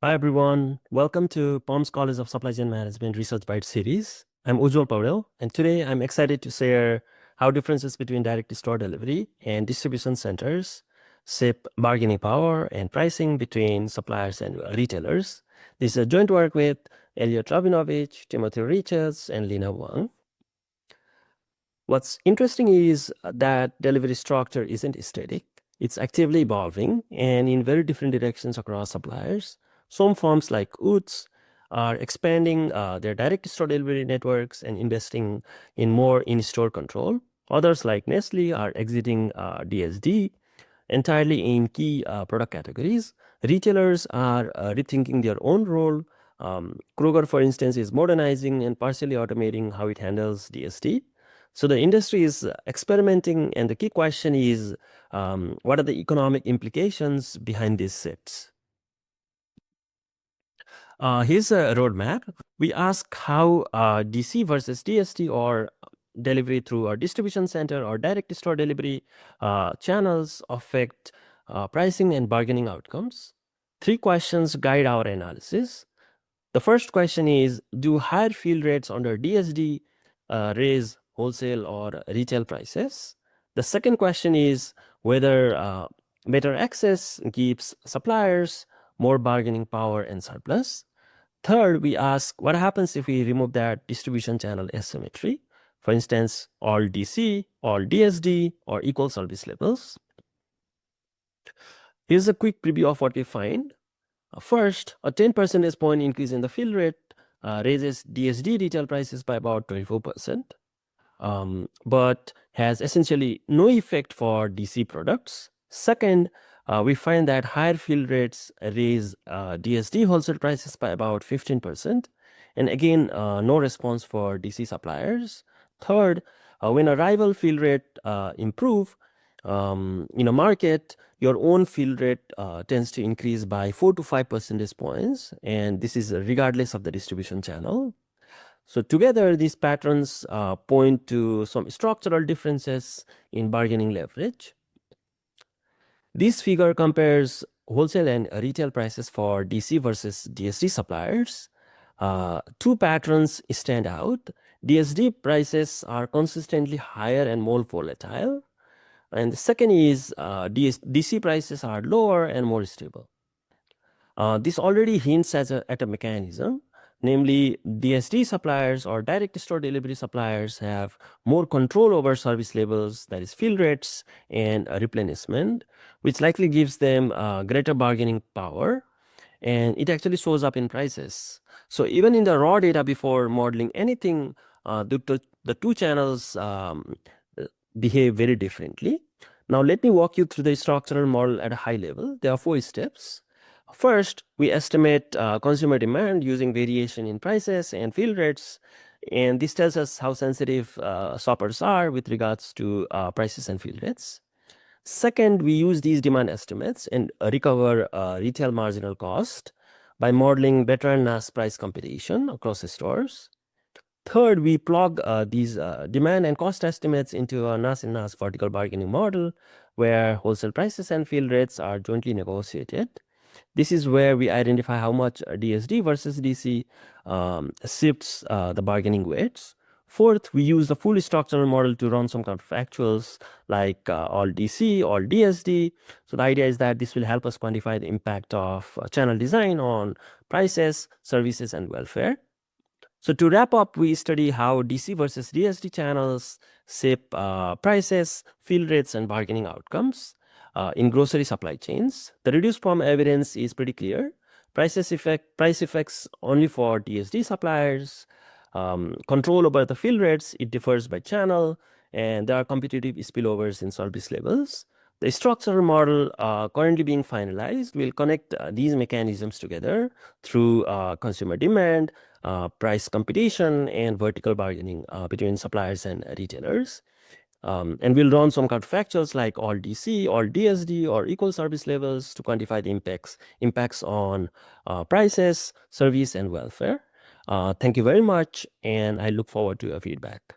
Hi everyone, welcome to POMS College of Supply Chain Management Research Bite series. I'm Ujjwol Paudel, and today I'm excited to share how differences between direct store delivery and distribution centers shape bargaining power and pricing between suppliers and retailers. This is a joint work with Elliot Rabinovich, Timothy Richards, and Lina Wang. What's interesting is that delivery structure isn't static. It's actively evolving and in very different directions across suppliers. Some firms like Utz are expanding their direct store delivery networks and investing in more in-store control. Others like Nestle are exiting DSD entirely in key product categories. Retailers are rethinking their own role. Kroger, for instance, is modernizing and partially automating how it handles DSD. So the industry is experimenting, and the key question is, what are the economic implications behind these shifts? Here's a roadmap. We ask how DC versus DSD or delivery through a distribution center or direct store delivery channels affect pricing and bargaining outcomes. 3 questions guide our analysis. The first question is, do higher field rates under DSD raise wholesale or retail prices? The second question is whether better access gives suppliers more bargaining power and surplus. Third, we ask what happens if we remove that distribution channel asymmetry, for instance, all DC, all DSD, or equal service levels. Here's a quick preview of what we find. First, a 10 percentage point increase in the fill rate raises DSD retail prices by about 24%, but has essentially no effect for DC products. Second, we find that higher fill rates raise DSD wholesale prices by about 15%, and again, no response for DC suppliers. Third, when a rival fill rate improve in a market, your own fill rate tends to increase by 4 to 5 percentage points, and this is regardless of the distribution channel. So together, these patterns point to some structural differences in bargaining leverage. This figure compares wholesale and retail prices for DC versus DSD suppliers. 2 patterns stand out. DSD prices are consistently higher and more volatile. And the second is DC prices are lower and more stable. This already hints at a mechanism. Namely, DSD suppliers or direct store delivery suppliers have more control over service levels, that is fill rates and replenishment, which likely gives them greater bargaining power, and it actually shows up in prices. So even in the raw data before modeling anything, the two channels behave very differently. Now let me walk you through the structural model at a high level. There are 4 steps. First, we estimate consumer demand using variation in prices and fill rates, and this tells us how sensitive shoppers are with regards to prices and fill rates. Second, we use these demand estimates and recover retail marginal cost by modeling veteran NAS price competition across stores. Third, we plug these demand and cost estimates into a NAS and NAS vertical bargaining model where wholesale prices and fill rates are jointly negotiated. This is where we identify how much DSD versus DC shifts the bargaining weights. Fourth, we use the full structural model to run some counterfactuals like all DC, all DSD. So the idea is that this will help us quantify the impact of channel design on prices, services, and welfare. So to wrap up, we study how DC versus DSD channels shape prices, fill rates, and bargaining outcomes in grocery supply chains. The reduced form evidence is pretty clear. Price effects only for DSD suppliers. Control over the fill rates, it differs by channel, and there are competitive spillovers in service levels. The structural model currently being finalized will connect these mechanisms together through consumer demand, price competition, and vertical bargaining between suppliers and retailers. And we'll run some counterfactuals like all DC, all DSD, or equal service levels to quantify the impacts on prices, service, and welfare. Thank you very much, and I look forward to your feedback.